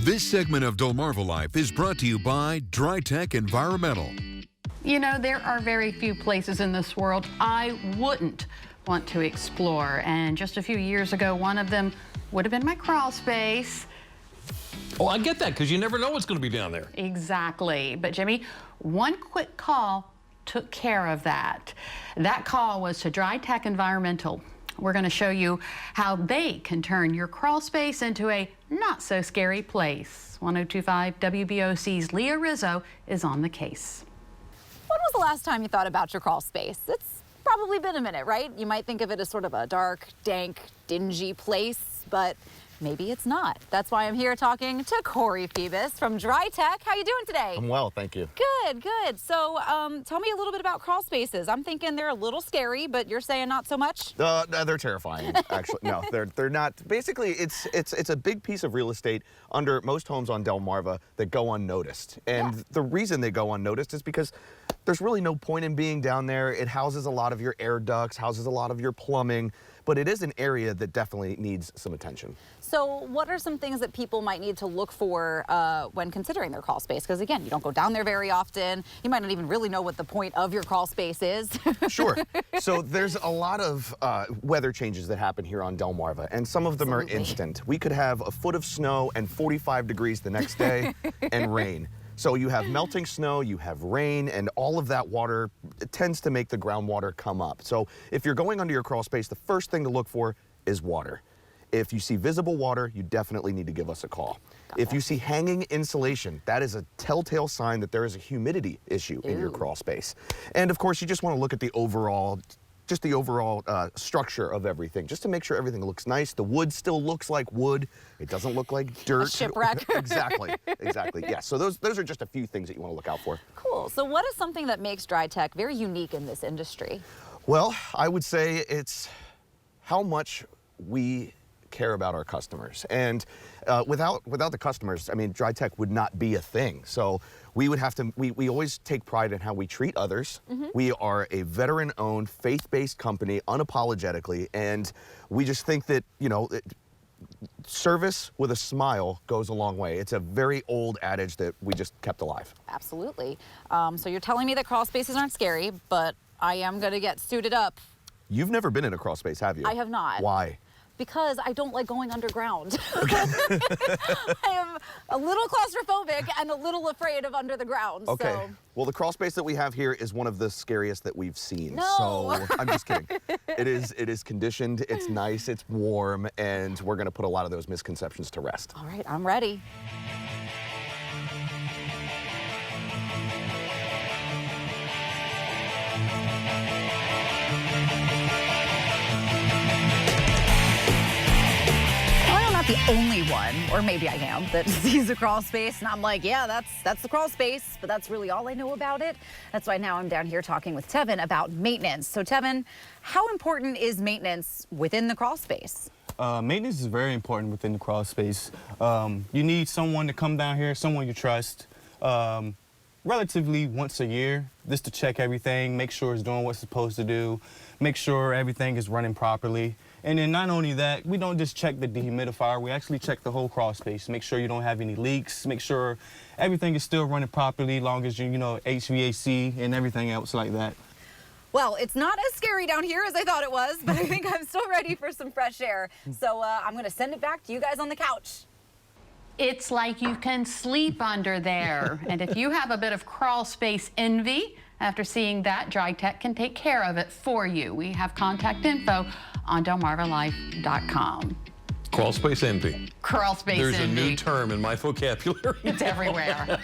This segment of Delmarva Life is brought to you by Dry-Tek Environmental. You know, there are very few places in this world I wouldn't want to explore. And just a few years ago, one of them would have been my crawl space. Oh, I get that, because you never know what's going to be down there. Exactly. But Jimmy, one quick call took care of that. That call was to Dry-Tek Environmental. We're going to show you how they can turn your crawl space into a not-so-scary place. 102.5 WBOC's Leah Rizzo is on the case. When was the last time you thought about your crawl space? It's probably been a minute, right? You might think of it as sort of a dark, dank, dingy place, but maybe it's not. That's why I'm here talking to Corey Phoebus from Dry-Tek. How you doing today? I'm well, thank you. Good, good. So tell me a little bit about crawl spaces. I'm thinking they're a little scary, but you're saying not so much? No, they're terrifying, actually. No, they're not. Basically, it's a big piece of real estate under most homes on Delmarva that go unnoticed. And the reason they go unnoticed is because there's really no point in being down there. It houses a lot of your air ducts, houses a lot of your plumbing, but it is an area that definitely needs some attention. So what are some things that people might need to look for when considering their crawl space? Because again, you don't go down there very often. You might not even really know what the point of your crawl space is. Sure. So there's a lot of weather changes that happen here on Delmarva, and some of them are instant. We could have a foot of snow and 45 degrees the next day and rain. So you have melting snow, you have rain, and all of that water tends to make the groundwater come up. So if you're going under your crawl space, the first thing to look for is water. If you see visible water, you definitely need to give us a call. If you see hanging insulation, that is a telltale sign that there is a humidity issue in your crawl space. And of course, you just want to look at the overall structure of everything, just to make sure everything looks nice. The wood still looks like wood. It doesn't look like dirt. A shipwreck. Exactly, exactly. Yeah, so those are just a few things that you want to look out for. Cool. So what is something that makes Dry-Tek very unique in this industry? Well, I would say it's how much we care about our customers. And without the customers, I mean, Dry-Tek would not be a thing. So we would have to, we always take pride in how we treat others. We are a veteran-owned, faith-based company, unapologetically, and we just think that, you know, service with a smile goes a long way. It's a very old adage that we just kept alive. Absolutely. So you're telling me that crawl spaces aren't scary, but I am going to get suited up. You've never been in a crawl space, have you? I have not. Why? Because I don't like going underground. I am a little claustrophobic and a little afraid of under the ground. Okay. So. Well, the crawl space that we have here is one of the scariest that we've seen. No. So I'm just kidding. It is conditioned, it's nice, it's warm, and we're going to put a lot of those misconceptions to rest. All right, I'm ready. The only one, or maybe I am, that sees a crawl space and I'm like, yeah, that's the crawl space, but that's really all I know about it. That's why now I'm down here talking with Tevin about maintenance. So Tevin, how important is maintenance within the crawl space? Maintenance is very important within the crawl space. You need someone to come down here, someone you trust, relatively once a year, just to check everything, make sure it's doing what it's supposed to do, make sure everything is running properly. And then not only that, we don't just check the dehumidifier, we actually check the whole crawl space, make sure you don't have any leaks, make sure everything is still running properly, long as you know, HVAC and everything else like that. Well, it's not as scary down here as I thought it was, but I think I'm still ready for some fresh air. So I'm gonna send it back to you guys on the couch. It's like you can sleep under there. And if you have a bit of crawl space envy, after seeing that, Dry-Tek can take care of it for you. We have contact info on delmarvalife.com. Crawl space envy. Crawl space envy. There's a new term in my vocabulary. It's everywhere.